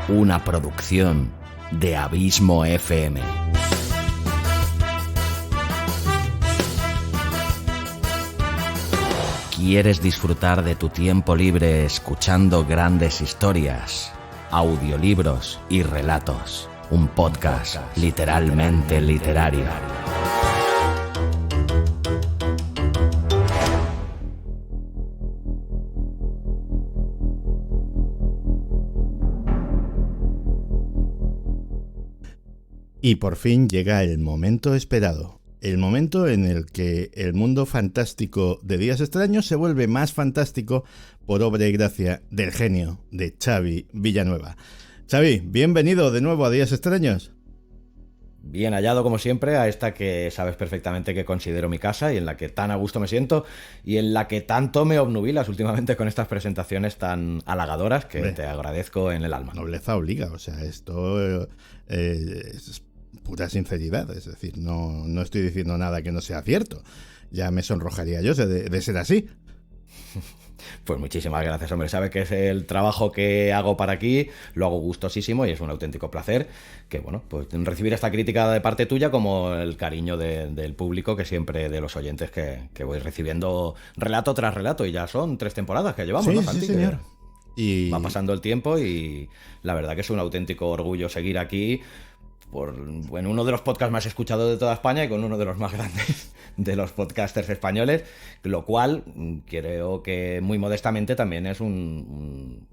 una producción de Abismo FM. ¿Quieres disfrutar de tu tiempo libre escuchando grandes historias, audiolibros y relatos? Un podcast literalmente literario. Y por fin llega el momento esperado. El momento en el que el mundo fantástico de Días Extraños se vuelve más fantástico por obra y gracia del genio de Xavi Villanueva. Xavi, bienvenido de nuevo a Días Extraños. Bien hallado, como siempre, a esta que sabes perfectamente que considero mi casa y en la que tan a gusto me siento y en la que tanto me obnubilas últimamente con estas presentaciones tan halagadoras que te agradezco en el alma. Nobleza obliga, o sea, esto es pura sinceridad, es decir, no estoy diciendo nada que no sea cierto. Ya me sonrojaría yo de ser así. Pues muchísimas gracias, hombre. Sabe que es el trabajo que hago para aquí, lo hago gustosísimo y es un auténtico placer que, bueno, pues recibir esta crítica de parte tuya como el cariño del público que siempre, de los oyentes que voy recibiendo relato tras relato, y ya son 3 temporadas que llevamos, sí, ¿no, Santi? Sí, señor. Y va pasando el tiempo y la verdad que es un auténtico orgullo seguir aquí en uno de los podcasts más escuchados de toda España y con uno de los más grandes de los podcasters españoles, lo cual creo que muy modestamente también es un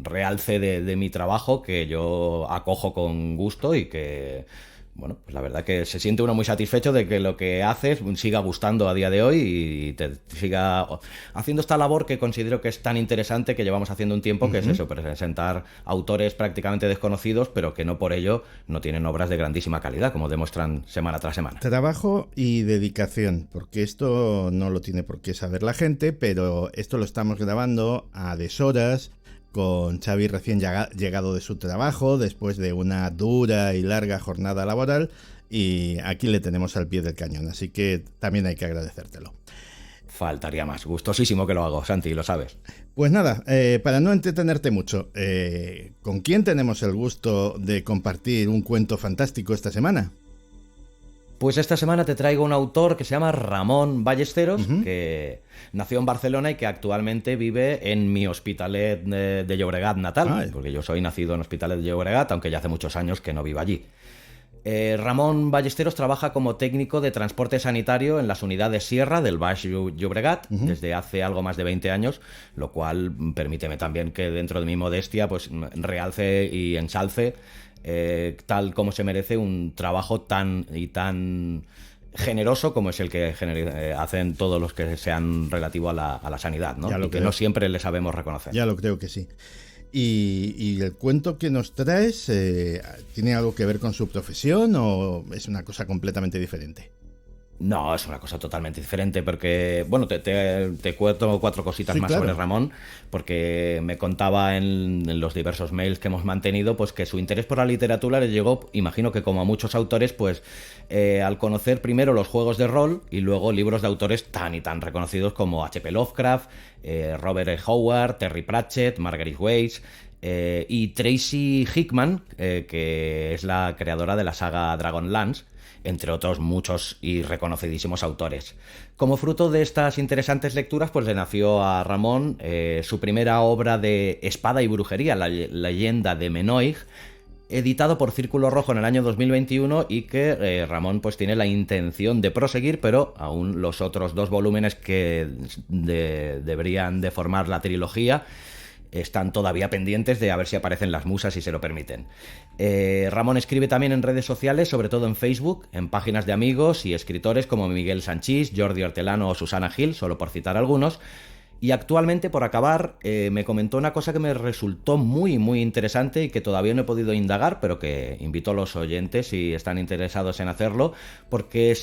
realce de mi trabajo que yo acojo con gusto y que, bueno, pues la verdad que se siente uno muy satisfecho de que lo que haces siga gustando a día de hoy y te siga haciendo esta labor que considero que es tan interesante, que llevamos haciendo un tiempo, que es eso, presentar autores prácticamente desconocidos, pero que no por ello no tienen obras de grandísima calidad, como demuestran semana tras semana. Trabajo y dedicación, porque esto no lo tiene por qué saber la gente, pero esto lo estamos grabando a deshoras, con Xavi recién llegado de su trabajo, después de una dura y larga jornada laboral, y aquí le tenemos al pie del cañón, así que también hay que agradecértelo. Faltaría más, gustosísimo que lo hago, Santi, lo sabes. Pues nada, para no entretenerte mucho, ¿con quién tenemos el gusto de compartir un cuento fantástico esta semana? Pues esta semana te traigo un autor que se llama Ramón Ballesteros, que nació en Barcelona y que actualmente vive en mi Hospitalet de Llobregat natal, porque yo soy nacido en Hospitalet de Llobregat, aunque ya hace muchos años que no vivo allí. Ramón Ballesteros trabaja como técnico de transporte sanitario en las unidades Sierra del Baix Llobregat desde hace algo más de 20 años, lo cual permíteme también que dentro de mi modestia pues realce y ensalce tal como se merece un trabajo tan generoso como es el que hacen todos los que sean relativo a la sanidad, ¿no? Y que no siempre le sabemos reconocer. Ya lo creo que sí. ¿Y el cuento que nos traes tiene algo que ver con su profesión o es una cosa completamente diferente? No, es una cosa totalmente diferente porque, bueno, te cuento 4 cositas más sobre Ramón, porque me contaba en los diversos mails que hemos mantenido, pues que su interés por la literatura le llegó, imagino que como a muchos autores, pues al conocer primero los juegos de rol y luego libros de autores tan y tan reconocidos como H.P. Lovecraft, Robert E. Howard, Terry Pratchett, Margaret Weis y Tracy Hickman, que es la creadora de la saga Dragonlance, entre otros muchos y reconocidísimos autores. Como fruto de estas interesantes lecturas, pues le nació a Ramón su primera obra de espada y brujería, La leyenda de Menoig, editado por Círculo Rojo en el año 2021 y que Ramón pues tiene la intención de proseguir, pero aún los otros 2 volúmenes que deberían de formar la trilogía están todavía pendientes de a ver si aparecen las musas y se lo permiten. Ramón escribe también en redes sociales, sobre todo en Facebook, en páginas de amigos y escritores como Miguel Sanchís, Jordi Hortelano o Susana Gil, solo por citar algunos. Y actualmente, por acabar, me comentó una cosa que me resultó muy, muy interesante y que todavía no he podido indagar, pero que invito a los oyentes si están interesados en hacerlo, porque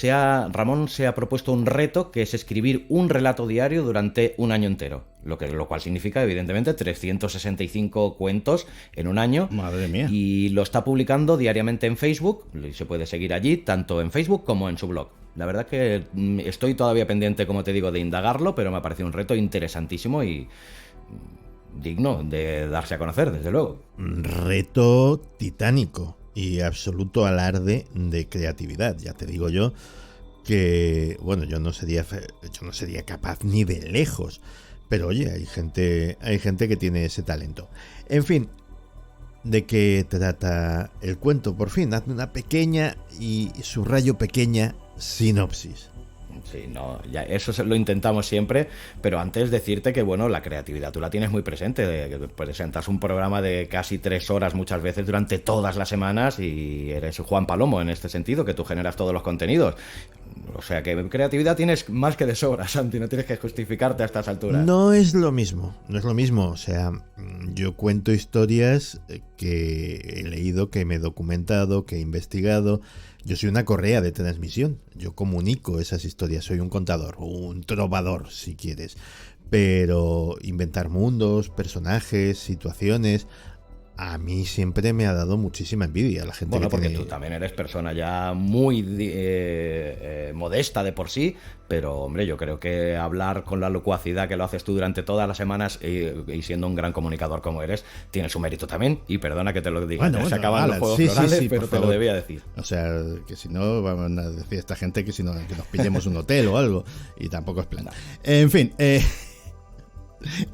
Ramón se ha propuesto un reto que es escribir un relato diario durante un año entero, lo cual significa, evidentemente, 365 cuentos en un año. Madre mía. Y lo está publicando diariamente en Facebook, se puede seguir allí, tanto en Facebook como en su blog. La verdad que estoy todavía pendiente, como te digo, de indagarlo, pero me ha parecido un reto interesantísimo y digno de darse a conocer, desde luego. Reto titánico y absoluto alarde de creatividad. Ya te digo yo que, bueno, yo no sería capaz ni de lejos. Pero oye, hay gente que tiene ese talento. En fin, ¿de qué trata el cuento? Por fin, hazme una pequeña y subrayo pequeña sinopsis. Sí, no, ya eso lo intentamos siempre, pero antes decirte que, bueno, la creatividad tú la tienes muy presente. Presentas un programa de casi 3 horas muchas veces durante todas las semanas y eres Juan Palomo en este sentido, que tú generas todos los contenidos. O sea que creatividad tienes más que de sobra, Santi, no tienes que justificarte a estas alturas. No es lo mismo. O sea, yo cuento historias que he leído, que me he documentado, que he investigado. Yo soy una correa de transmisión. Yo comunico esas historias. Soy un contador, un trovador, si quieres. Pero inventar mundos, personajes, situaciones, a mí siempre me ha dado muchísima envidia. La gente bueno, que porque tiene... tú también eres persona ya muy modesta de por sí, pero hombre, yo creo que hablar con la locuacidad que lo haces tú durante todas las semanas y siendo un gran comunicador como eres, tiene su mérito también. Y perdona que te lo diga, se acaban los juegos florales, pero te lo debía decir. O sea, que si no, vamos a decir a esta gente que si no, que nos pillemos un hotel o algo, y tampoco es plan. En fin,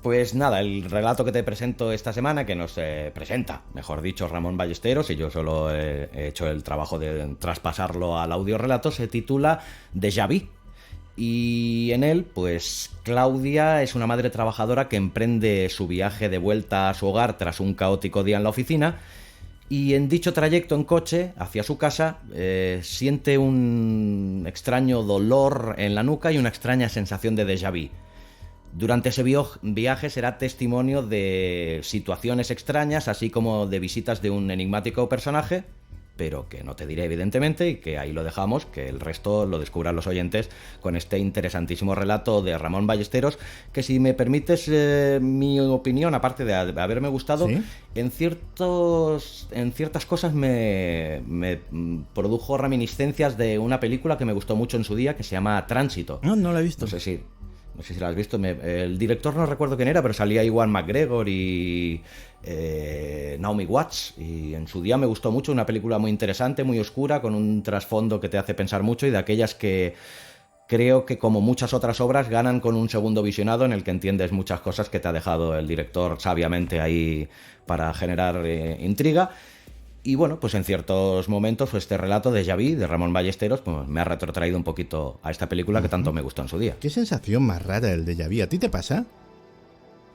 Pues nada, el relato que te presento esta semana, que nos presenta, mejor dicho, Ramón Ballesteros, y yo solo he hecho el trabajo de traspasarlo al audiorelato, se titula Déjà Vu. Y en él, pues Claudia es una madre trabajadora que emprende su viaje de vuelta a su hogar tras un caótico día en la oficina, y en dicho trayecto en coche hacia su casa siente un extraño dolor en la nuca y una extraña sensación de déjà vu. Durante ese viaje será testimonio de situaciones extrañas, así como de visitas de un enigmático personaje, pero que no te diré evidentemente, y que ahí lo dejamos, que el resto lo descubran los oyentes con este interesantísimo relato de Ramón Ballesteros, que si me permites mi opinión, aparte de haberme gustado, ¿sí? en ciertas cosas me produjo reminiscencias de una película que me gustó mucho en su día, que se llama Tránsito. No la he visto. No sé si la has visto. El director no recuerdo quién era, pero salía Ewan McGregor y Naomi Watts. Y en su día me gustó mucho. Una película muy interesante, muy oscura, con un trasfondo que te hace pensar mucho y de aquellas que creo que, como muchas otras obras, ganan con un segundo visionado en el que entiendes muchas cosas que te ha dejado el director sabiamente ahí para generar intriga. Y bueno, pues en ciertos momentos este relato de Déjà Vu, de Ramón Ballesteros, pues me ha retrotraído un poquito a esta película que tanto me gustó en su día. Qué sensación más rara el déjà vu. ¿A ti te pasa?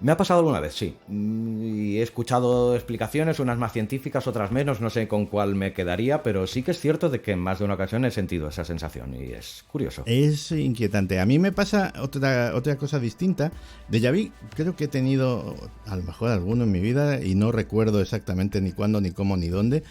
Me ha pasado alguna vez, sí. Y he escuchado explicaciones, unas más científicas, otras menos, no sé con cuál me quedaría, pero sí que es cierto de que en más de una ocasión he sentido esa sensación y es curioso. Es inquietante. A mí me pasa otra cosa distinta. Déjà vu creo que he tenido a lo mejor alguno en mi vida y no recuerdo exactamente ni cuándo, ni cómo, ni dónde.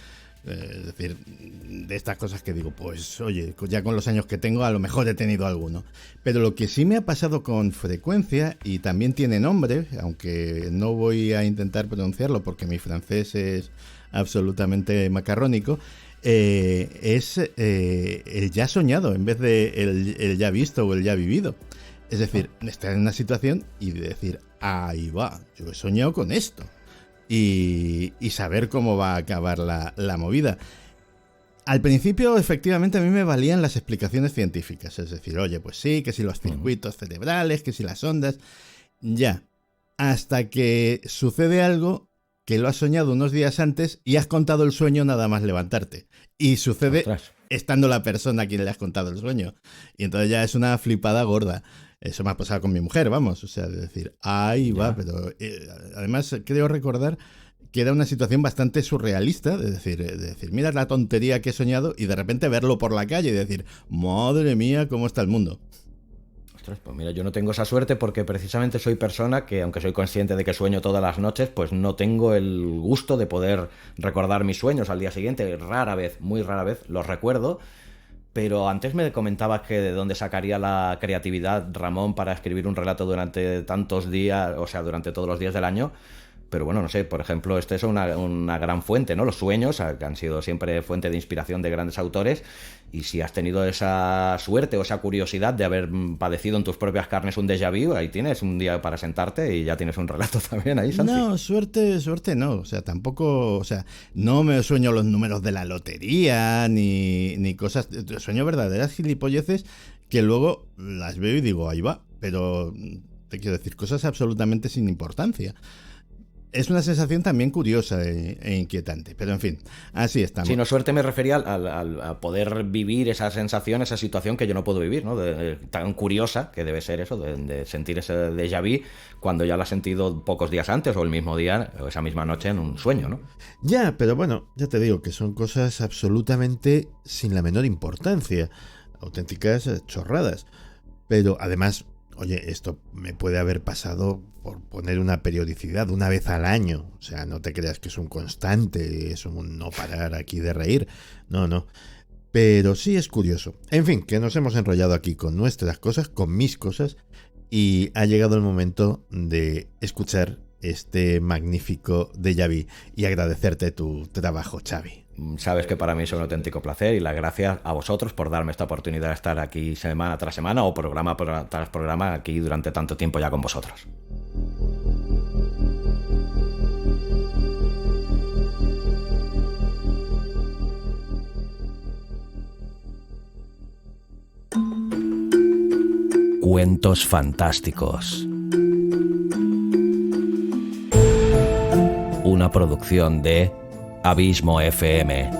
Es decir, de estas cosas que digo, pues oye, ya con los años que tengo a lo mejor he tenido alguno. Pero lo que sí me ha pasado con frecuencia, y también tiene nombre, aunque no voy a intentar pronunciarlo porque mi francés es absolutamente macarrónico, es el ya soñado en vez de el ya visto o el ya vivido. Es decir, estar en una situación y decir, ahí va, yo he soñado con esto. Y saber cómo va a acabar la movida. Al principio, efectivamente, a mí me valían las explicaciones científicas. Es decir, oye, pues sí, que si los circuitos cerebrales, que si las ondas. Ya. Hasta que sucede algo que lo has soñado unos días antes y has contado el sueño nada más levantarte. Y sucede estando la persona a quien le has contado el sueño. Y entonces ya es una flipada gorda. Eso me ha pasado con mi mujer, vamos, o sea, de decir, ahí va, pero además creo recordar que era una situación bastante surrealista, de decir, mira la tontería que he soñado y de repente verlo por la calle y decir, madre mía, cómo está el mundo. Ostras, pues mira, yo no tengo esa suerte porque precisamente soy persona que, aunque soy consciente de que sueño todas las noches, pues no tengo el gusto de poder recordar mis sueños al día siguiente. Rara vez, muy rara vez, los recuerdo. Pero antes me comentabas que de dónde sacaría la creatividad Ramón para escribir un relato durante tantos días, o sea, durante todos los días del año. Pero bueno, no sé, por ejemplo, es una gran fuente, ¿no? Los sueños, que han sido siempre fuente de inspiración de grandes autores, y si has tenido esa suerte o esa curiosidad de haber padecido en tus propias carnes un déjà vu, ahí tienes un día para sentarte y ya tienes un relato también ahí, Santi. No, suerte no, o sea, tampoco, o sea, no me sueño los números de la lotería, ni cosas, sueño verdaderas gilipolleces que luego las veo y digo, ahí va, pero te quiero decir, cosas absolutamente sin importancia. Es una sensación también curiosa e inquietante, pero en fin, así estamos. Sí, no, suerte me refería a poder vivir esa sensación, esa situación que yo no puedo vivir, ¿no? Tan curiosa que debe ser eso, de sentir ese déjà vu cuando ya lo has sentido pocos días antes o el mismo día o esa misma noche en un sueño, ¿no? Ya, pero bueno, ya te digo que son cosas absolutamente sin la menor importancia, auténticas chorradas, pero además... Oye, esto me puede haber pasado por poner una periodicidad una vez al año. O sea, no te creas que es un constante, es un no parar aquí de reír. No. Pero sí es curioso. En fin, que nos hemos enrollado aquí con nuestras cosas, con mis cosas, y ha llegado el momento de escuchar este magnífico déjà vu y agradecerte tu trabajo, Xavi. Sabes que para mí es un auténtico placer y las gracias a vosotros por darme esta oportunidad de estar aquí semana tras semana o programa tras programa aquí durante tanto tiempo ya con vosotros. Cuentos fantásticos. Una producción de Abismo FM.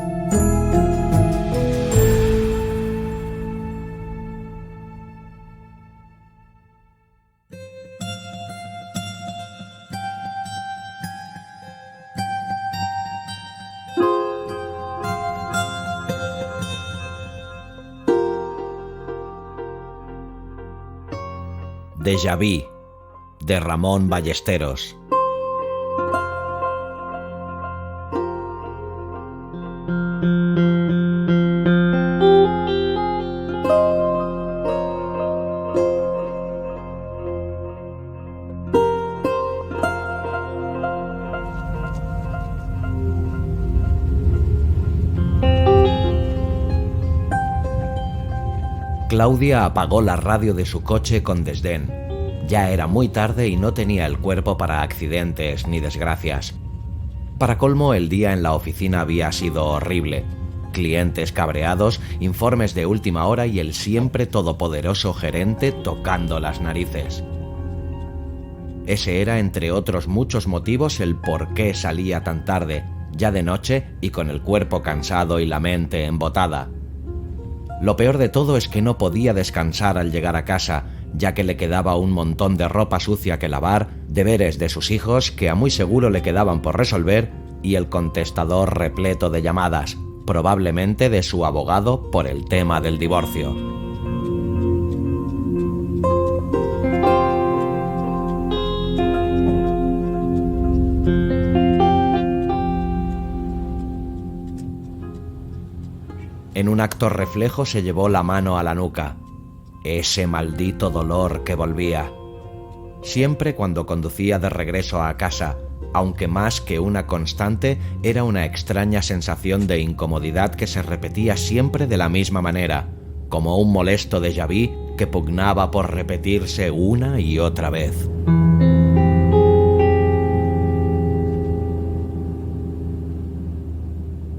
Déjà vu, de Ramón Ballesteros. Claudia apagó la radio de su coche con desdén. Ya era muy tarde y no tenía el cuerpo para accidentes ni desgracias. Para colmo, el día en la oficina había sido horrible. Clientes cabreados, informes de última hora y el siempre todopoderoso gerente tocando las narices. Ese era, entre otros muchos motivos, el por qué salía tan tarde, ya de noche y con el cuerpo cansado y la mente embotada. Lo peor de todo es que no podía descansar al llegar a casa, ya que le quedaba un montón de ropa sucia que lavar, deberes de sus hijos que a muy seguro le quedaban por resolver y el contestador repleto de llamadas, probablemente de su abogado por el tema del divorcio. En un acto reflejo se llevó la mano a la nuca. Ese maldito dolor que volvía. Siempre cuando conducía de regreso a casa, aunque más que una constante, era una extraña sensación de incomodidad que se repetía siempre de la misma manera, como un molesto déjà vu que pugnaba por repetirse una y otra vez.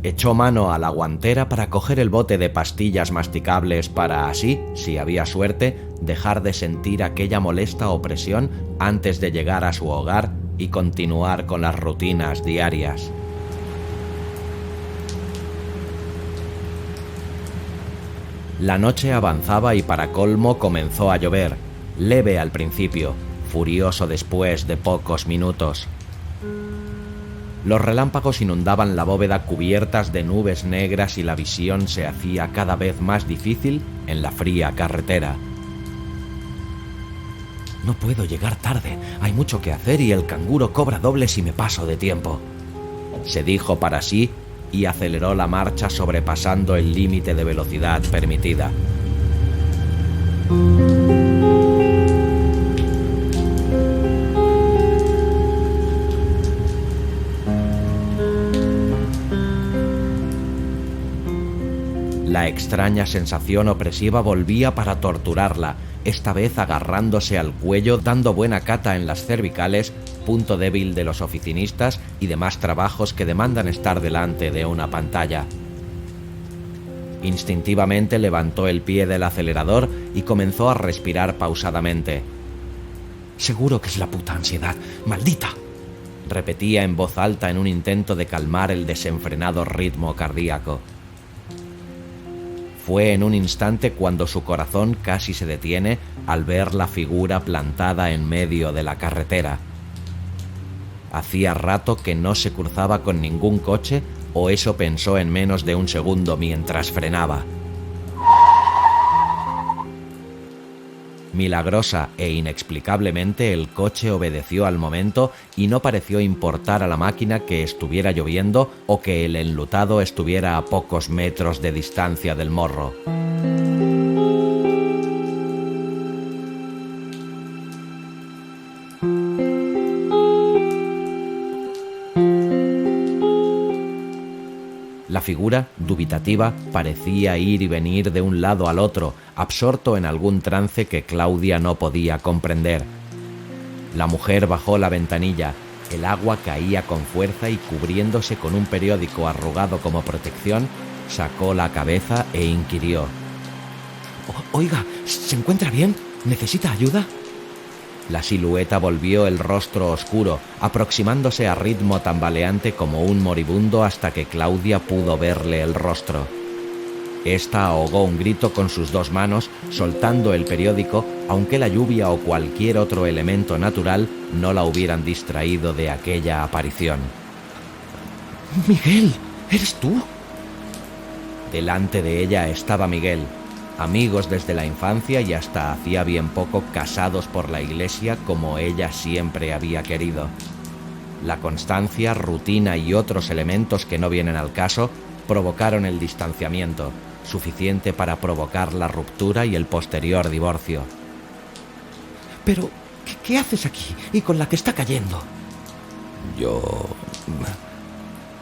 Echó mano a la guantera para coger el bote de pastillas masticables para así, si había suerte, dejar de sentir aquella molesta opresión antes de llegar a su hogar y continuar con las rutinas diarias. La noche avanzaba y para colmo comenzó a llover, leve al principio, furioso después de pocos minutos. Los relámpagos inundaban la bóveda cubiertas de nubes negras y la visión se hacía cada vez más difícil en la fría carretera. No puedo llegar tarde, hay mucho que hacer y el canguro cobra doble si me paso de tiempo, se dijo para sí y aceleró la marcha sobrepasando el límite de velocidad permitida. La extraña sensación opresiva volvía para torturarla, esta vez agarrándose al cuello, dando buena cata en las cervicales, punto débil de los oficinistas y demás trabajos que demandan estar delante de una pantalla. Instintivamente levantó el pie del acelerador y comenzó a respirar pausadamente. «Seguro que es la puta ansiedad, maldita», repetía en voz alta en un intento de calmar el desenfrenado ritmo cardíaco. Fue en un instante cuando su corazón casi se detiene al ver la figura plantada en medio de la carretera. Hacía rato que no se cruzaba con ningún coche, o eso pensó en menos de un segundo mientras frenaba. Milagrosa e inexplicablemente el coche obedeció al momento y no pareció importar a la máquina que estuviera lloviendo o que el enlutado estuviera a pocos metros de distancia del morro. La figura, dubitativa, parecía ir y venir de un lado al otro, absorto en algún trance que Claudia no podía comprender. La mujer bajó la ventanilla, el agua caía con fuerza y cubriéndose con un periódico arrugado como protección, sacó la cabeza e inquirió. «Oiga, ¿se encuentra bien? ¿Necesita ayuda?» La silueta volvió el rostro oscuro, aproximándose a ritmo tambaleante como un moribundo hasta que Claudia pudo verle el rostro. Esta ahogó un grito con sus dos manos, soltando el periódico, aunque la lluvia o cualquier otro elemento natural no la hubieran distraído de aquella aparición. «Miguel, ¿eres tú?» Delante de ella estaba Miguel, amigos desde la infancia y hasta hacía bien poco casados por la iglesia como ella siempre había querido. La constancia, rutina y otros elementos que no vienen al caso provocaron el distanciamiento, suficiente para provocar la ruptura y el posterior divorcio. «Pero, ¿qué haces aquí y con la que está cayendo?»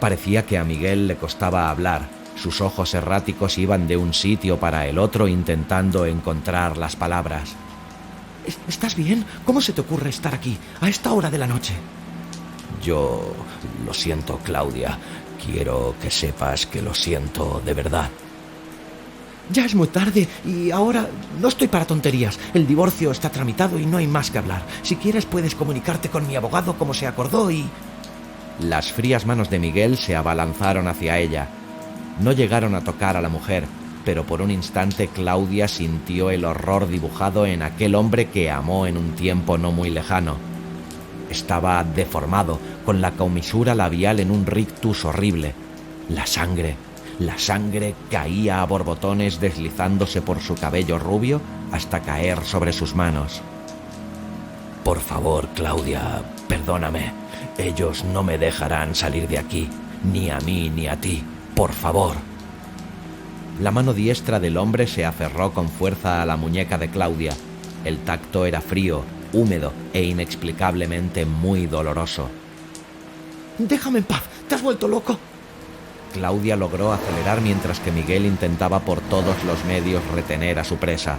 Parecía que a Miguel le costaba hablar. Sus ojos erráticos iban de un sitio para el otro intentando encontrar las palabras. «¿Estás bien? ¿Cómo se te ocurre estar aquí, a esta hora de la noche?» Lo siento, Claudia. Quiero que sepas que lo siento de verdad. «Ya es muy tarde y ahora no estoy para tonterías. El divorcio está tramitado y no hay más que hablar. Si quieres puedes comunicarte con mi abogado como se acordó y...» Las frías manos de Miguel se abalanzaron hacia ella. No llegaron a tocar a la mujer, pero por un instante Claudia sintió el horror dibujado en aquel hombre que amó en un tiempo no muy lejano. Estaba deformado, con la comisura labial en un rictus horrible. La sangre caía a borbotones deslizándose por su cabello rubio hasta caer sobre sus manos. Por favor, Claudia, perdóname. Ellos no me dejarán salir de aquí, ni a mí ni a ti. Por favor». La mano diestra del hombre se aferró con fuerza a la muñeca de Claudia. El tacto era frío, húmedo e inexplicablemente muy doloroso. «Déjame en paz, ¿te has vuelto loco?» Claudia logró acelerar mientras que Miguel intentaba por todos los medios retener a su presa.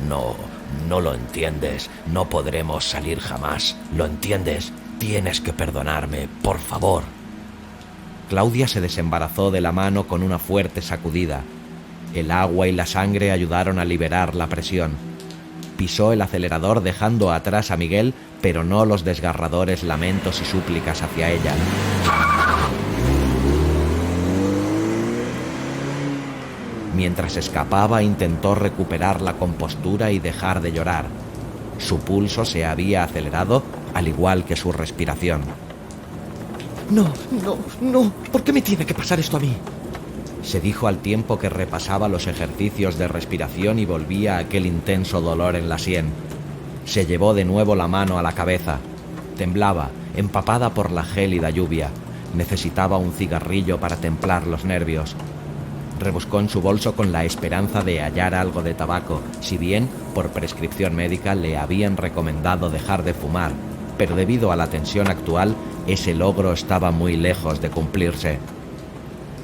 No lo entiendes. No podremos salir jamás. ¿Lo entiendes? Tienes que perdonarme, por favor». Claudia se desembarazó de la mano con una fuerte sacudida. El agua y la sangre ayudaron a liberar la presión. Pisó el acelerador dejando atrás a Miguel, pero no los desgarradores lamentos y súplicas hacia ella. Mientras escapaba, intentó recuperar la compostura y dejar de llorar. Su pulso se había acelerado, al igual que su respiración. No, ¿por qué me tiene que pasar esto a mí?», se dijo al tiempo que repasaba los ejercicios de respiración y volvía a aquel intenso dolor en la sien. Se llevó de nuevo la mano a la cabeza. Temblaba, empapada por la gélida lluvia. Necesitaba un cigarrillo para templar los nervios. Rebuscó en su bolso con la esperanza de hallar algo de tabaco, si bien, por prescripción médica, le habían recomendado dejar de fumar, pero debido a la tensión actual, ese logro estaba muy lejos de cumplirse.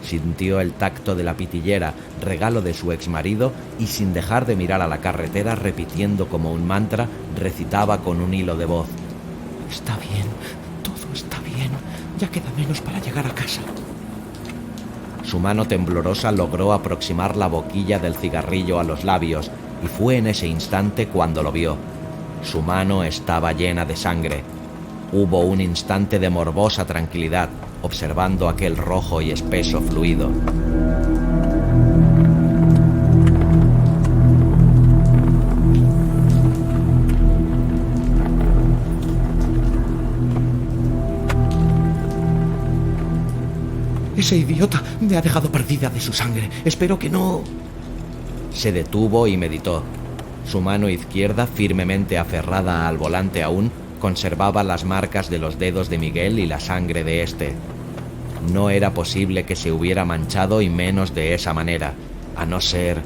Sintió el tacto de la pitillera, regalo de su exmarido, y sin dejar de mirar a la carretera, repitiendo como un mantra, recitaba con un hilo de voz: «Está bien, todo está bien, ya queda menos para llegar a casa». Su mano temblorosa logró aproximar la boquilla del cigarrillo a los labios, y fue en ese instante cuando lo vio. Su mano estaba llena de sangre. Hubo un instante de morbosa tranquilidad, observando aquel rojo y espeso fluido. «Ese idiota me ha dejado perdida de su sangre. Espero que no...» Se detuvo y meditó. Su mano izquierda, firmemente aferrada al volante aún, conservaba las marcas de los dedos de Miguel y la sangre de éste. No era posible que se hubiera manchado, y menos de esa manera, a no ser...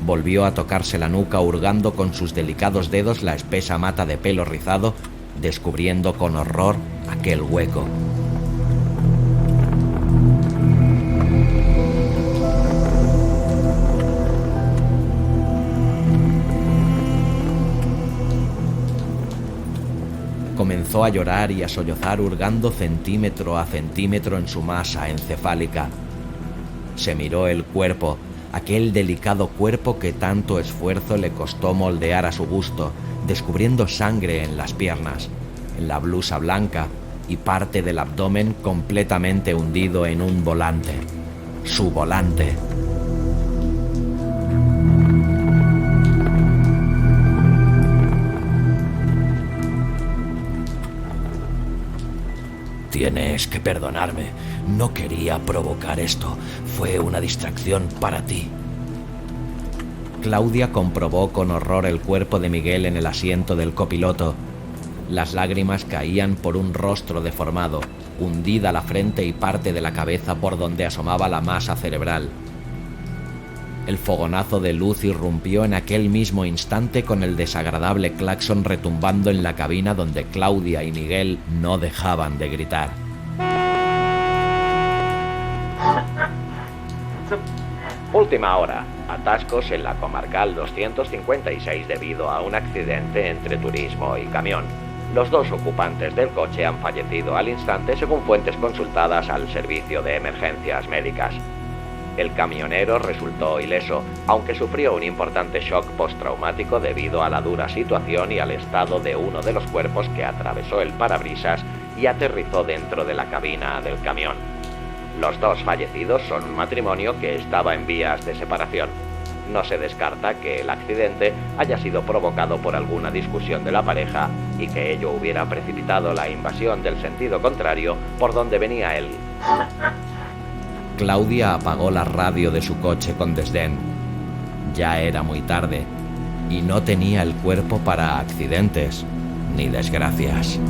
Volvió a tocarse la nuca, hurgando con sus delicados dedos la espesa mata de pelo rizado, descubriendo con horror aquel hueco. Comenzó a llorar y a sollozar, hurgando centímetro a centímetro en su masa encefálica. Se miró el cuerpo, aquel delicado cuerpo que tanto esfuerzo le costó moldear a su gusto, descubriendo sangre en las piernas, en la blusa blanca y parte del abdomen completamente hundido en un volante. Su volante. Tienes que perdonarme. No quería provocar esto. Fue una distracción para ti. Claudia comprobó con horror el cuerpo de Miguel en el asiento del copiloto. Las lágrimas caían por un rostro deformado, hundida la frente y parte de la cabeza por donde asomaba la masa cerebral. El fogonazo de luz irrumpió en aquel mismo instante, con el desagradable claxon retumbando en la cabina, donde Claudia y Miguel no dejaban de gritar. Última hora. Atascos en la comarcal 256 debido a un accidente entre turismo y camión. Los dos ocupantes del coche han fallecido al instante, según fuentes consultadas al servicio de emergencias médicas. El camionero resultó ileso, aunque sufrió un importante shock postraumático debido a la dura situación y al estado de uno de los cuerpos, que atravesó el parabrisas y aterrizó dentro de la cabina del camión. Los dos fallecidos son un matrimonio que estaba en vías de separación. No se descarta que el accidente haya sido provocado por alguna discusión de la pareja y que ello hubiera precipitado la invasión del sentido contrario por donde venía él. Claudia apagó la radio de su coche con desdén. Ya era muy tarde y no tenía el cuerpo para accidentes ni desgracias.